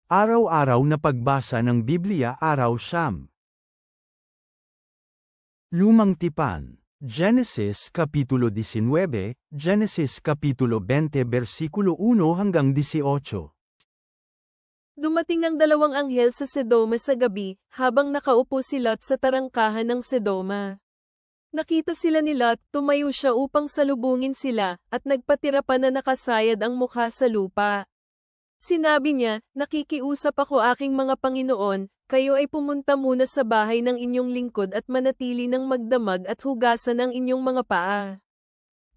Araw-araw na pagbasa ng Biblia Araw Siyam. Lumang Tipan, Genesis Kapitulo 19, Genesis Kapitulo 20 versikulo 1 hanggang 18. Dumating ang dalawang anghel sa Sedoma sa gabi, habang nakaupo si Lot sa tarangkahan ng Sedoma. Nakita sila ni Lot, tumayo siya upang salubungin sila, at nagpatira pa na nakasayad ang mukha sa lupa. Sinabi niya, "Nakikiusap ako aking mga Panginoon, kayo ay pumunta muna sa bahay ng inyong lingkod at manatili ng magdamag at hugasan ang inyong mga paa.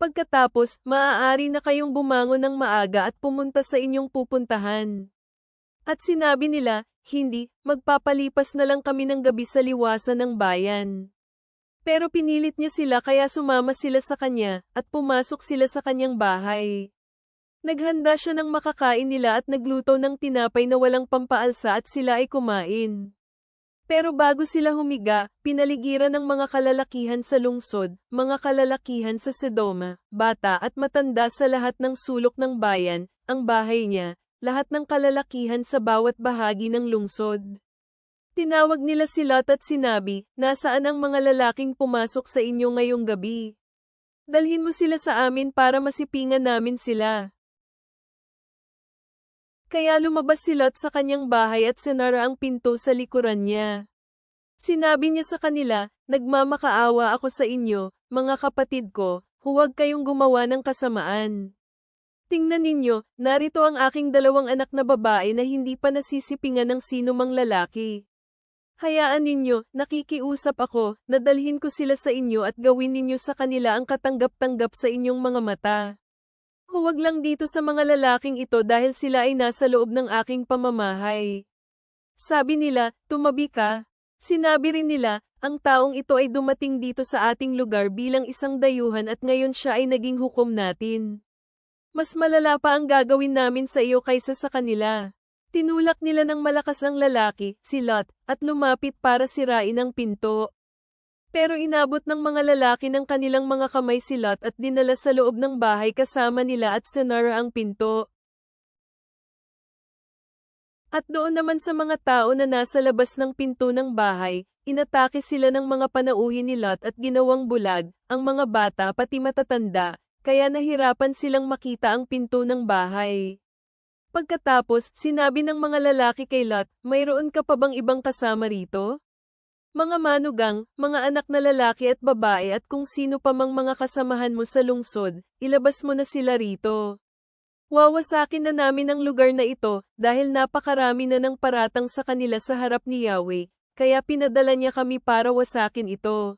Pagkatapos, maaari na kayong bumangon ng maaga at pumunta sa inyong pupuntahan." At sinabi nila, "Hindi, magpapalipas na lang kami ng gabi sa liwasan ng bayan." Pero pinilit niya sila kaya sumama sila sa kanya, at pumasok sila sa kanyang bahay. Naghanda siya ng makakain nila at nagluto ng tinapay na walang pampaalsa at sila ay kumain. Pero bago sila humiga, pinaligiran ng mga kalalakihan sa lungsod, mga kalalakihan sa Sedoma, bata at matanda sa lahat ng sulok ng bayan, ang bahay niya, lahat ng kalalakihan sa bawat bahagi ng lungsod. Tinawag nila si Lot at sinabi, "Nasaan ang mga lalaking pumasok sa inyo ngayong gabi? Dalhin mo sila sa amin para masipingan namin sila." Kaya lumabas si Lot sa kanyang bahay at sinara ang pinto sa likuran niya. Sinabi niya sa kanila, "Nagmamakaawa ako sa inyo, mga kapatid ko, huwag kayong gumawa ng kasamaan. Tingnan ninyo, narito ang aking dalawang anak na babae na hindi pa nasisipingan ng sino mang lalaki. Hayaan ninyo, nakikiusap ako, na dalhin ko sila sa inyo at gawin ninyo sa kanila ang katanggap-tanggap sa inyong mga mata. Huwag lang dito sa mga lalaking ito dahil sila ay nasa loob ng aking pamamahay." Sabi nila, "Tumabi ka." Sinabi rin nila, "Ang taong ito ay dumating dito sa ating lugar bilang isang dayuhan at ngayon siya ay naging hukom natin. Mas malala pa ang gagawin namin sa iyo kaysa sa kanila." Tinulak nila ng malakas ang lalaki, si Lot, at lumapit para sirain ang pinto. Pero inabot ng mga lalaki ng kanilang mga kamay si Lot at dinala sa loob ng bahay kasama nila at sinara ang pinto. At doon naman sa mga tao na nasa labas ng pinto ng bahay, inatake sila ng mga panauhin ni Lot at ginawang bulag, ang mga bata pati matatanda, kaya nahirapan silang makita ang pinto ng bahay. Pagkatapos, sinabi ng mga lalaki kay Lot, "Mayroon ka pa bang ibang kasama rito? Mga manugang, mga anak na lalaki at babae at kung sino pa mang mga kasamahan mo sa lungsod, ilabas mo na sila rito. Wawasakin na namin ang lugar na ito, dahil napakarami na ng paratang sa kanila sa harap ni Yahweh, kaya pinadala niya kami para wasakin ito."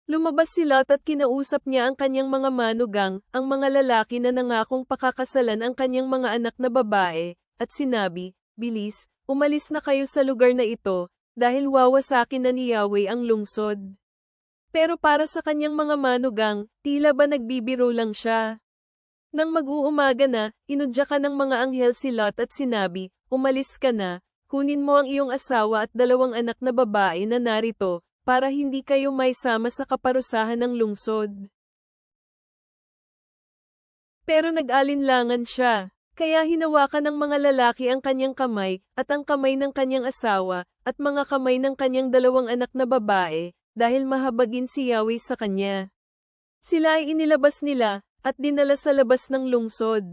Lumabas si Lot at kinausap niya ang kanyang mga manugang, ang mga lalaki na nangakong pakakasalan ang kanyang mga anak na babae, at sinabi, "Bilis, umalis na kayo sa lugar na ito, dahil wawasakin na ni Yahweh ang lungsod." Pero para sa kanyang mga manugang, tila ba nagbibiro lang siya. Nang mag-uumaga na, inudyakan ng mga anghel si Lot at sinabi, "Umalis ka na, kunin mo ang iyong asawa at dalawang anak na babae na narito, para hindi kayo maisama sa kaparusahan ng lungsod." Pero nag-alinlangan siya. Kaya hinawakan ng mga lalaki ang kanyang kamay, at ang kamay ng kanyang asawa, at mga kamay ng kanyang dalawang anak na babae, dahil mahabagin si Yahweh sa kanya. Sila ay inilabas nila, at dinala sa labas ng lungsod.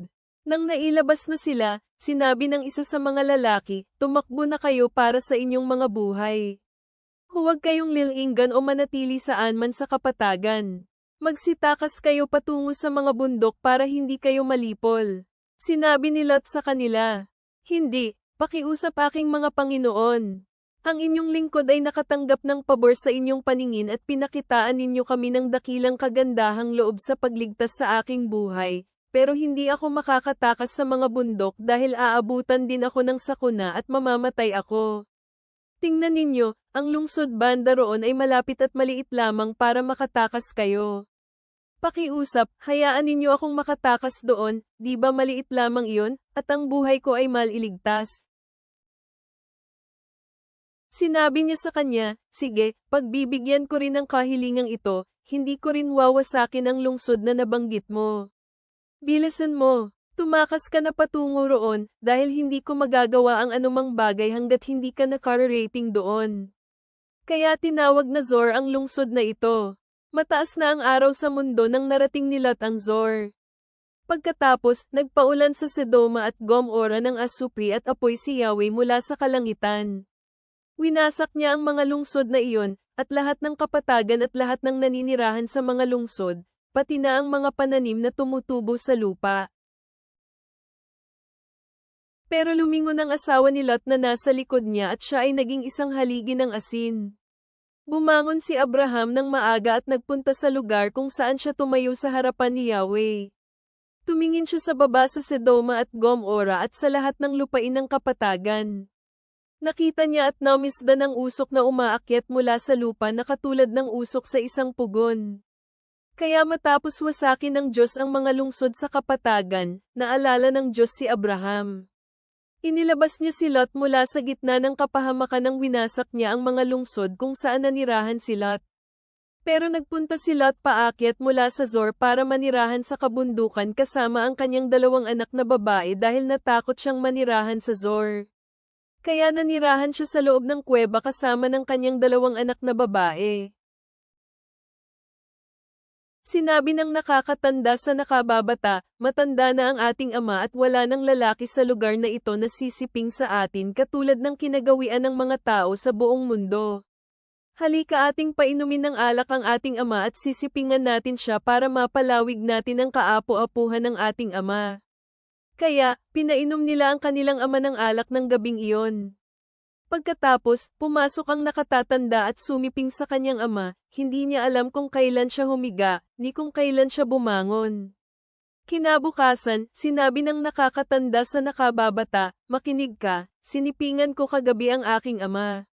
Nang nailabas na sila, sinabi ng isa sa mga lalaki, "Tumakbo na kayo para sa inyong mga buhay. Huwag kayong lilinggan o manatili saan man sa kapatagan. Magsitakas kayo patungo sa mga bundok para hindi kayo malipol." Sinabi ni Lot sa kanila, "Hindi, pakiusap aking mga Panginoon. Ang inyong lingkod ay nakatanggap ng pabor sa inyong paningin at pinakitaan ninyo kami ng dakilang kagandahang loob sa pagligtas sa aking buhay, pero hindi ako makakatakas sa mga bundok dahil aabutan din ako ng sakuna at mamamatay ako. Tingnan ninyo, ang lungsod banda roon ay malapit at maliit lamang para makatakas kayo. Pakiusap, hayaan ninyo akong makatakas doon, di ba maliit lamang iyon, at ang buhay ko ay maliligtas." Sinabi niya sa kanya, "Sige, pagbibigyan ko rin ang kahilingang ito, hindi ko rin wawasakin ang lungsod na nabanggit mo. Bilisan mo." Tumakas ka na patungo roon, dahil hindi ko magagawa ang anumang bagay hanggat hindi ka nakararating doon. Kaya tinawag na Zor ang lungsod na ito. Mataas na ang araw sa mundo nang narating ni Lot ang Zor. Pagkatapos, nagpaulan sa Sedoma at Gomora ng asupri at apoy si Yahweh mula sa kalangitan. Winasak niya ang mga lungsod na iyon, at lahat ng kapatagan at lahat ng naninirahan sa mga lungsod, pati na ang mga pananim na tumutubo sa lupa. Pero lumingon ang asawa ni Lot na nasa likod niya at siya ay naging isang haligi ng asin. Bumangon si Abraham ng maaga at nagpunta sa lugar kung saan siya tumayo sa harapan ni Yahweh. Tumingin siya sa baba sa Sedoma at Gomora at sa lahat ng lupain ng kapatagan. Nakita niya at namisdan ang usok na umaakyat mula sa lupa na katulad ng usok sa isang pugon. Kaya matapos wasakin ng Diyos ang mga lungsod sa kapatagan, naalala ng Diyos si Abraham. Inilabas niya si Lot mula sa gitna ng kapahamakan nang winasak niya ang mga lungsod kung saan nanirahan si Lot. Pero nagpunta si Lot paakyat mula sa Zor para manirahan sa kabundukan kasama ang kanyang 2 anak na babae dahil natakot siyang manirahan sa Zor. Kaya nanirahan siya sa loob ng kuweba kasama ng kanyang 2 anak na babae. Sinabi ng nakakatanda sa nakababata, matanda na ang ating ama at wala ng lalaki sa lugar na ito na sisiping sa atin katulad ng kinagawian ng mga tao sa buong mundo. Halika ating painumin ng alak ang ating ama at sisipingan natin siya para mapalawig natin ang kaapu-apuhan ng ating ama. Kaya, pinainom nila ang kanilang ama ng alak ng gabing iyon. Pagkatapos, pumasok ang nakatatanda at sumiping sa kanyang ama, hindi niya alam kung kailan siya humiga, ni kung kailan siya bumangon. Kinabukasan, sinabi ng nakakatanda sa nakababata, makinig ka, sinipingan ko kagabi ang aking ama.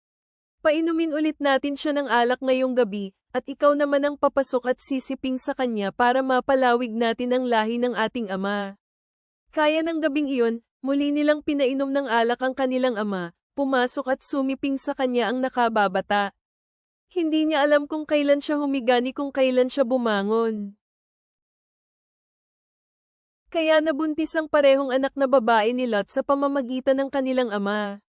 Painumin ulit natin siya ng alak ngayong gabi, at ikaw naman ang papasok at sisiping sa kanya para mapalawig natin ang lahi ng ating ama. Kaya ng gabing iyon, muli nilang pinainom ng alak ang kanilang ama, pumasok at sumiping sa kanya ang nakababata. Hindi niya alam kung kailan siya humiga ni kung kailan siya bumangon. Kaya nabuntis ang parehong anak na babae ni Lot sa pamamagitan ng kanilang ama.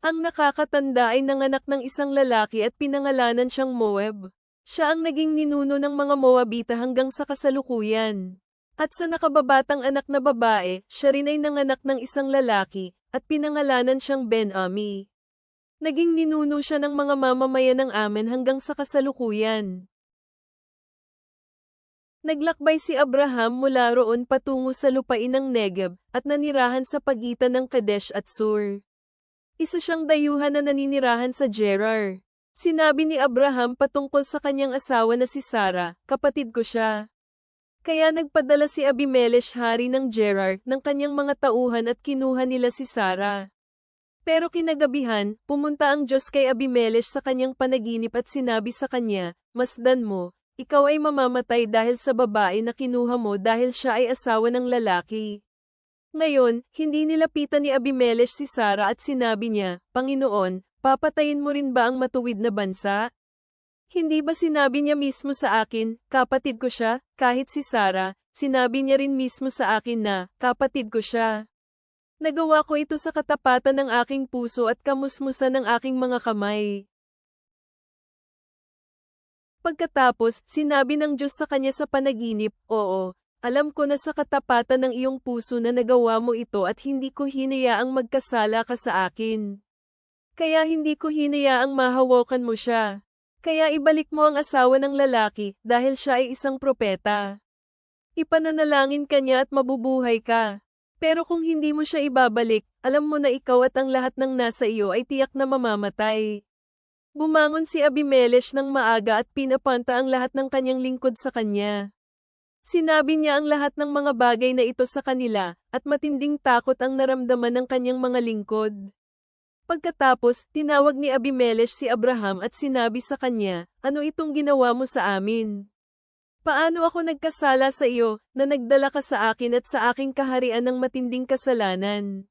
Ang nakakatanda ay nanganak ng isang lalaki at pinangalanan siyang Moab. Siya ang naging ninuno ng mga Moabita hanggang sa kasalukuyan. At sa nakababatang anak na babae, siya rin ay nanganak ng isang lalaki, at pinangalanan siyang Ben-Ami. Naging ninuno siya ng mga mamamayan ng Amen hanggang sa kasalukuyan. Naglakbay si Abraham mula roon patungo sa lupain ng Negeb, at nanirahan sa pagitan ng Kadesh at Sur. Isa siyang dayuhan na naninirahan sa Gerar. Sinabi ni Abraham patungkol sa kanyang asawa na si Sarah, kapatid ko siya. Kaya nagpadala si Abimelech hari ng Gerar ng kanyang mga tauhan at kinuha nila si Sarah. Pero kinagabihan, pumunta ang Diyos kay Abimelech sa kanyang panaginip at sinabi sa kanya, masdan mo, ikaw ay mamamatay dahil sa babae na kinuha mo dahil siya ay asawa ng lalaki. Ngayon, hindi nilapitan ni Abimelech si Sarah at sinabi niya, Panginoon, papatayin mo rin ba ang matuwid na bansa? Hindi ba sinabi niya mismo sa akin, kapatid ko siya, kahit si Sarah, sinabi niya rin mismo sa akin na, kapatid ko siya. Nagawa ko ito sa katapatan ng aking puso at kamusmusan ng aking mga kamay. Pagkatapos, sinabi ng Diyos sa kanya sa panaginip, oo, alam ko na sa katapatan ng iyong puso na nagawa mo ito at hindi ko hinayaang magkasala ka sa akin. Kaya hindi ko hinayaang mahawakan mo siya. Kaya ibalik mo ang asawa ng lalaki dahil siya ay isang propeta. Ipananalangin ka niya at mabubuhay ka. Pero kung hindi mo siya ibabalik, alam mo na ikaw at ang lahat ng nasa iyo ay tiyak na mamamatay. Bumangon si Abimelech ng maaga at pinapanta ang lahat ng kanyang lingkod sa kanya. Sinabi niya ang lahat ng mga bagay na ito sa kanila, at matinding takot ang naramdaman ng kanyang mga lingkod. Pagkatapos, tinawag ni Abimelech si Abraham at sinabi sa kanya, ano itong ginawa mo sa amin? Paano ako nagkasala sa iyo, na nagdala ka sa akin at sa aking kaharian ng matinding kasalanan?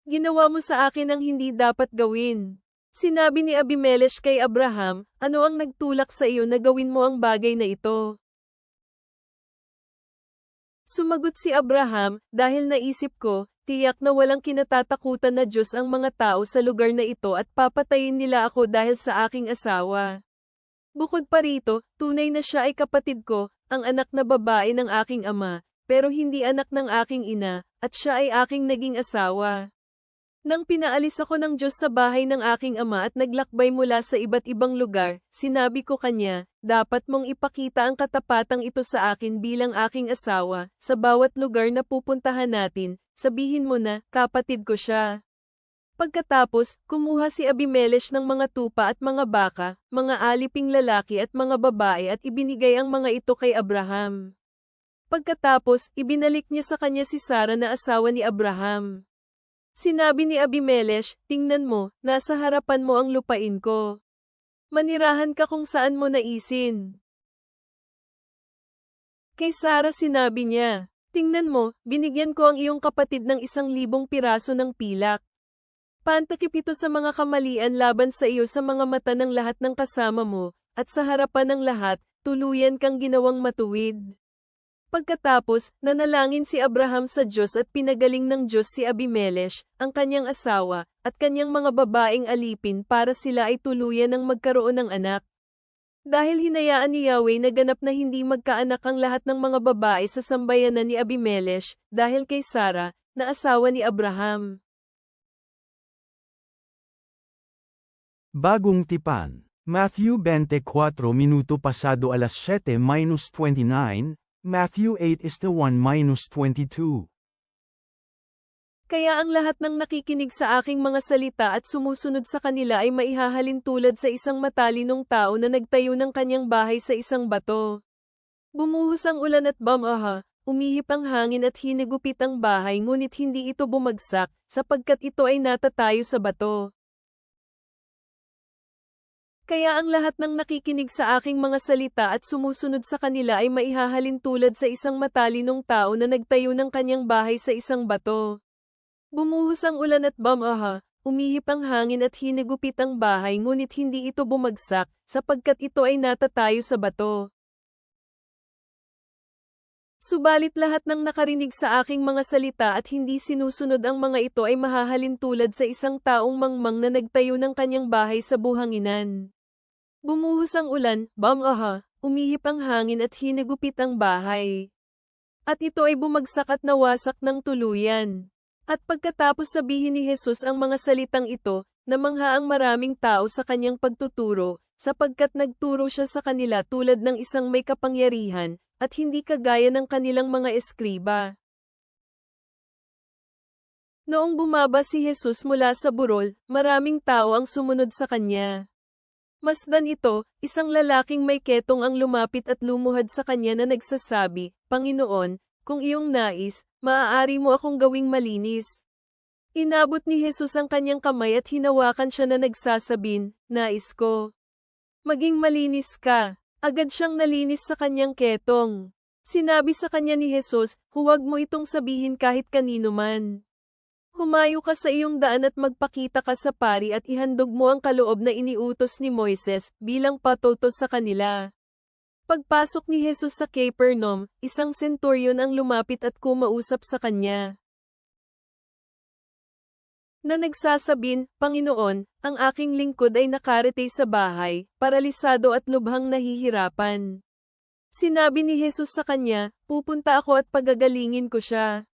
Ginawa mo sa akin ang hindi dapat gawin. Sinabi ni Abimelech kay Abraham, ano ang nagtulak sa iyo na gawin mo ang bagay na ito? Sumagot si Abraham, dahil naisip ko, tiyak na walang kinatatakutan na Diyos ang mga tao sa lugar na ito at papatayin nila ako dahil sa aking asawa. Bukod pa rito, tunay na siya ay kapatid ko, ang anak na babae ng aking ama, pero hindi anak ng aking ina, at siya ay aking naging asawa. Nang pinaalis ako ng Diyos sa bahay ng aking ama at naglakbay mula sa iba't ibang lugar, sinabi ko kanya, dapat mong ipakita ang katapatang ito sa akin bilang aking asawa, sa bawat lugar na pupuntahan natin, sabihin mo na, kapatid ko siya. Pagkatapos, kumuha si Abimelech ng mga tupa at mga baka, mga aliping lalaki at mga babae at ibinigay ang mga ito kay Abraham. Pagkatapos, ibinalik niya sa kanya si Sarah na asawa ni Abraham. Sinabi ni Abimelech, tingnan mo, nasa harapan mo ang lupain ko. Manirahan ka kung saan mo naisin. Kay Sarah sinabi niya, tingnan mo, binigyan ko ang iyong kapatid ng 1,000 piraso ng pilak. Pantakip ito sa mga kamalian laban sa iyo sa mga mata ng lahat ng kasama mo, at sa harapan ng lahat, tuluyan kang ginawang matuwid. Pagkatapos, nanalangin si Abraham sa Diyos at pinagaling ng Diyos si Abimelech, ang kanyang asawa, at kanyang mga babaeng alipin para sila ay tuluyan ng magkaroon ng anak. Dahil hinayaan ni Yahweh na ganap na hindi magkaanak ang lahat ng mga babae sa sambayanan ni Abimelech, dahil kay Sarah, na asawa ni Abraham. Bagong tipan. Matthew 24 minuto pasado alas 7:29, Matthew 8:1-22. Kaya ang lahat ng nakikinig sa aking mga salita at sumusunod sa kanila ay maihahalin tulad sa isang matalinong tao na nagtayo ng kanyang bahay sa isang bato. Bumuhos ang ulan at bamaha, umihip ang hangin at hinigupit ang bahay ngunit hindi ito bumagsak, sapagkat ito ay natatayo sa bato. Kaya ang lahat ng nakikinig sa aking mga salita at sumusunod sa kanila ay maihahalin tulad sa isang matalinong tao na nagtayo ng kanyang bahay sa isang bato. Bumuhos ang ulan at bamaha, umihip ang hangin at hinigupit ang bahay ngunit hindi ito bumagsak, sapagkat ito ay natatayo sa bato. Subalit lahat ng nakarinig sa aking mga salita at hindi sinusunod ang mga ito ay mahahalin tulad sa isang taong mangmang na nagtayo ng kanyang bahay sa buhanginan. Bumuhos ang ulan, bamaha, umihip ang hangin at hinigupit ang bahay. At ito ay bumagsak at nawasak ng tuluyan. At pagkatapos sabihin ni Jesus ang mga salitang ito, namangha ang maraming tao sa kanyang pagtuturo, sapagkat nagturo siya sa kanila tulad ng isang may kapangyarihan, at hindi kagaya ng kanilang mga eskriba. Noong bumaba si Jesus mula sa burol, maraming tao ang sumunod sa kanya. Masdan ito, isang lalaking may ketong ang lumapit at lumuhad sa kanya na nagsasabi, Panginoon, kung iyong nais, maaari mo akong gawing malinis. Inabot ni Jesus ang kanyang kamay at hinawakan siya na nagsasabing, nais ko. Maging malinis ka. Agad siyang nalinis sa kanyang ketong. Sinabi sa kanya ni Jesus, huwag mo itong sabihin kahit kanino man. Humayo ka sa iyong daan at magpakita ka sa pari at ihandog mo ang kaloob na iniutos ni Moises bilang patutos sa kanila. Pagpasok ni Jesus sa Capernaum, isang senturyon ang lumapit at kumausap sa kanya. Na nagsasabing, Panginoon, ang aking lingkod ay nakarete sa bahay, paralisado at lubhang nahihirapan. Sinabi ni Jesus sa kanya, pupunta ako at pagagalingin ko siya.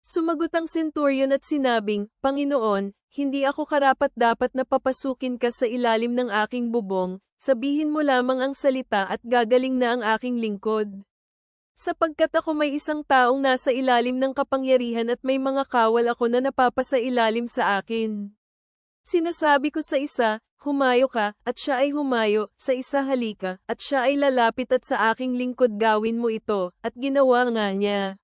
Sumagot ang senturyon at sinabing, Panginoon, hindi ako karapat-dapat na papasukin ka sa ilalim ng aking bubong, sabihin mo lamang ang salita at gagaling na ang aking lingkod. Sapagkat ako may isang taong nasa ilalim ng kapangyarihan at may mga kawal ako na napapasailalim sa akin. Sinasabi ko sa isa, humayo ka, at siya ay humayo, sa isa halika, at siya ay lalapit at sa aking lingkod gawin mo ito, at ginawa nga niya.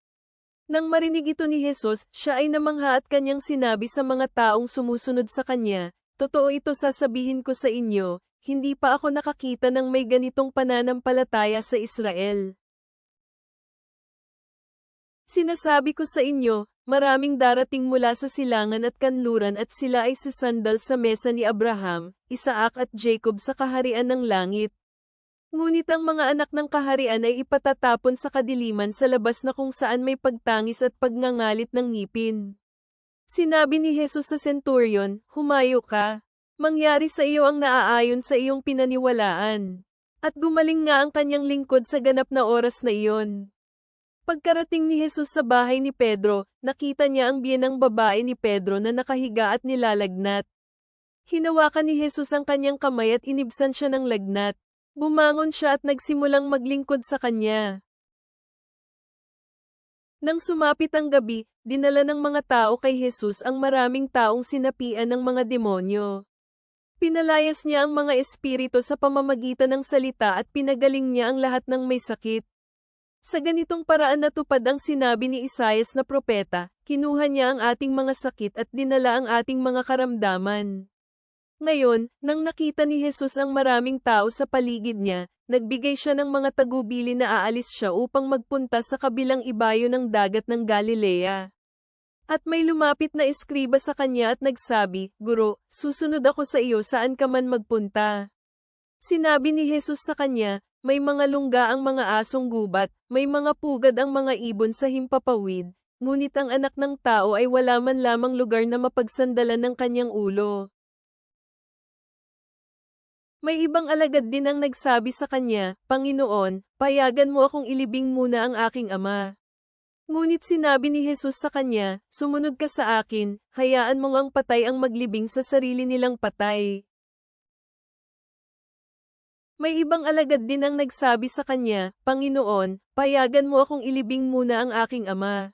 Nang marinig ito ni Jesus, siya ay namangha at kanyang sinabi sa mga taong sumusunod sa kanya, totoo ito sasabihin ko sa inyo, hindi pa ako nakakita ng may ganitong pananampalataya sa Israel. Sinasabi ko sa inyo, maraming darating mula sa silangan at kanluran at sila ay sasandal sa mesa ni Abraham, Isaac at Jacob sa kaharian ng langit. Ngunit ang mga anak ng kaharian ay ipatatapon sa kadiliman sa labas na kung saan may pagtangis at pagngangalit ng ngipin. Sinabi ni Jesus sa centurion, "Humayo ka. Mangyari sa iyo ang naaayon sa iyong pinaniwalaan." At gumaling nga ang kanyang lingkod sa ganap na oras na iyon. Pagkarating ni Jesus sa bahay ni Pedro, nakita niya ang biyenang babae ni Pedro na nakahiga at nilalagnat. Hinawakan ni Jesus ang kanyang kamay at inibsan siya ng lagnat. Bumangon siya at nagsimulang maglingkod sa kanya. Nang sumapit ang gabi, dinala ng mga tao kay Jesus ang maraming taong sinapian ng mga demonyo. Pinalayas niya ang mga espiritu sa pamamagitan ng salita at pinagaling niya ang lahat ng may sakit. Sa ganitong paraan natupad ang sinabi ni Isaias na propeta, kinuha niya ang ating mga sakit at dinala ang ating mga karamdaman. Ngayon, nang nakita ni Jesus ang maraming tao sa paligid niya, nagbigay siya ng mga tagubili na aalis siya upang magpunta sa kabilang ibayo ng dagat ng Galilea. At may lumapit na eskriba sa kanya at nagsabi, "Guro, susunod ako sa iyo saan ka man magpunta." Sinabi ni Jesus sa kanya, "May mga lungga ang mga asong gubat, may mga pugad ang mga ibon sa himpapawid, ngunit ang anak ng tao ay wala man lamang lugar na mapagsandalan ng kanyang ulo." May ibang alagad din ang nagsabi sa kanya, "Panginoon, payagan mo akong ilibing muna ang aking ama." Ngunit sinabi ni Jesus sa kanya, "Sumunod ka sa akin, hayaan mong ang patay ang maglibing sa sarili nilang patay." May ibang alagad din ang nagsabi sa kanya, "Panginoon, payagan mo akong ilibing muna ang aking ama."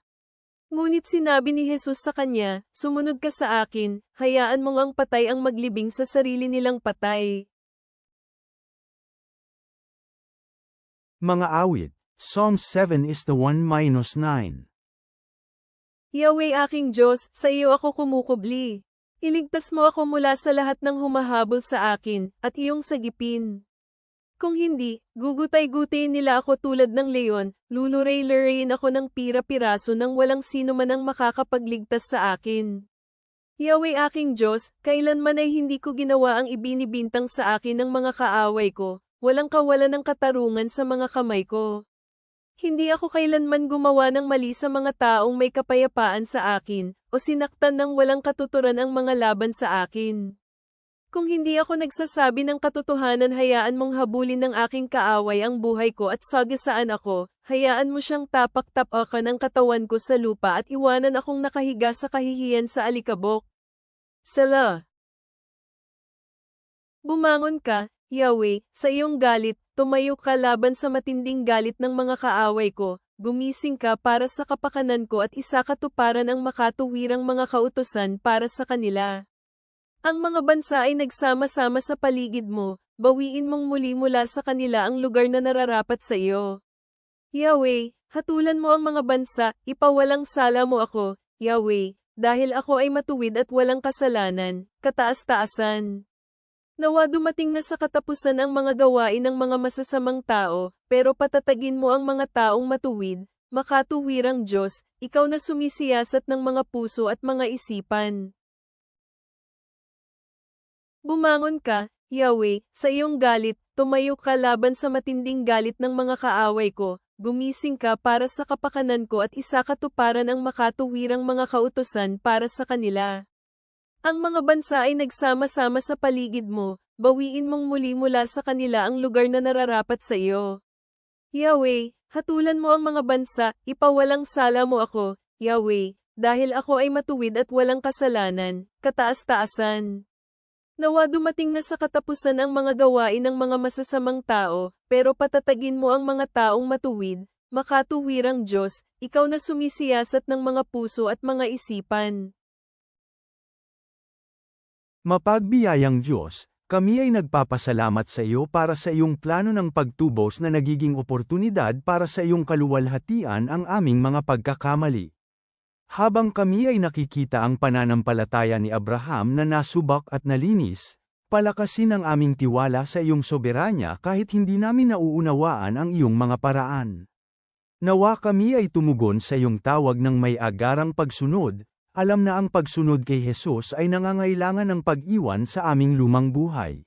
Ngunit sinabi ni Jesus sa kanya, "Sumunod ka sa akin, hayaan mong ang patay ang maglibing sa sarili nilang patay." Mga awit, Psalm 7:1-9. Yahweh aking Diyos, sa iyo ako kumukubli. Iligtas mo ako mula sa lahat ng humahabol sa akin, at iyong sagipin. Kung hindi, gugutay-gutayin nila ako tulad ng leon, luluray-lurayin ako ng pira-piraso nang walang sino man ang makakapagligtas sa akin. Yahweh aking Diyos, kailanman ay hindi ko ginawa ang ibinibintang sa akin ng mga kaaway ko, walang kawalan ng katarungan sa mga kamay ko. Hindi ako kailanman gumawa ng mali sa mga taong may kapayapaan sa akin, o sinaktan ng walang katuturan ang mga laban sa akin. Kung hindi ako nagsasabi ng katotohanan, hayaan mong habulin ng aking kaaway ang buhay ko at sagasaan ako, hayaan mo siyang tapak-tapakan ang katawan ko sa lupa at iwanan akong nakahiga sa kahihiyan sa alikabok. Sala. Bumangon ka, Yahweh, sa iyong galit, tumayo ka laban sa matinding galit ng mga kaaway ko, gumising ka para sa kapakanan ko at isakatuparan ang makatuwirang mga kautusan para sa kanila. Ang mga bansa ay nagsama-sama sa paligid mo, bawiin mong muli mula sa kanila ang lugar na nararapat sa iyo. Yahweh, hatulan mo ang mga bansa, ipawalang sala mo ako, Yahweh, dahil ako ay matuwid at walang kasalanan, kataas-taasan. Nawa dumating na sa katapusan ang mga gawain ng mga masasamang tao, pero patatagin mo ang mga taong matuwid, makatuwirang Diyos, ikaw na sumisiyasat ng mga puso at mga isipan. Bumangon ka, Yahweh, sa iyong galit, tumayo ka laban sa matinding galit ng mga kaaway ko, gumising ka para sa kapakanan ko at isakatuparan ang makatuwirang mga kautusan para sa kanila. Ang mga bansa ay nagsama-sama sa paligid mo, bawiin mong muli mula sa kanila ang lugar na nararapat sa iyo. Yahweh, hatulan mo ang mga bansa, ipawalang sala mo ako, Yahweh, dahil ako ay matuwid at walang kasalanan, kataas-taasan. Nawa dumating na sa katapusan ang mga gawain ng mga masasamang tao, pero patatagin mo ang mga taong matuwid, makatuwirang Diyos, ikaw na sumisiyasat ng mga puso at mga isipan. Mapagbiyayang Diyos, kami ay nagpapasalamat sa iyo para sa iyong plano ng pagtubos na nagiging oportunidad para sa iyong kaluwalhatian ang aming mga pagkakamali. Habang kami ay nakikita ang pananampalataya ni Abraham na nasubak at nalinis, palakasin ang aming tiwala sa iyong soberanya kahit hindi namin nauunawaan ang iyong mga paraan. Nawa kami ay tumugon sa iyong tawag ng may agarang pagsunod, alam na ang pagsunod kay Jesus ay nangangailangan ng pag-iwan sa aming lumang buhay.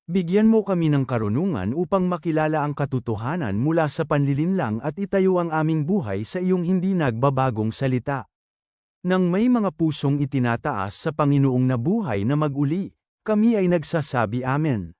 Bigyan mo kami ng karunungan upang makilala ang katotohanan mula sa panlilinlang at itayo ang aming buhay sa iyong hindi nagbabagong salita. Nang may mga pusong itinataas sa Panginoong na buhay na mag-uli, kami ay nagsasabi Amen.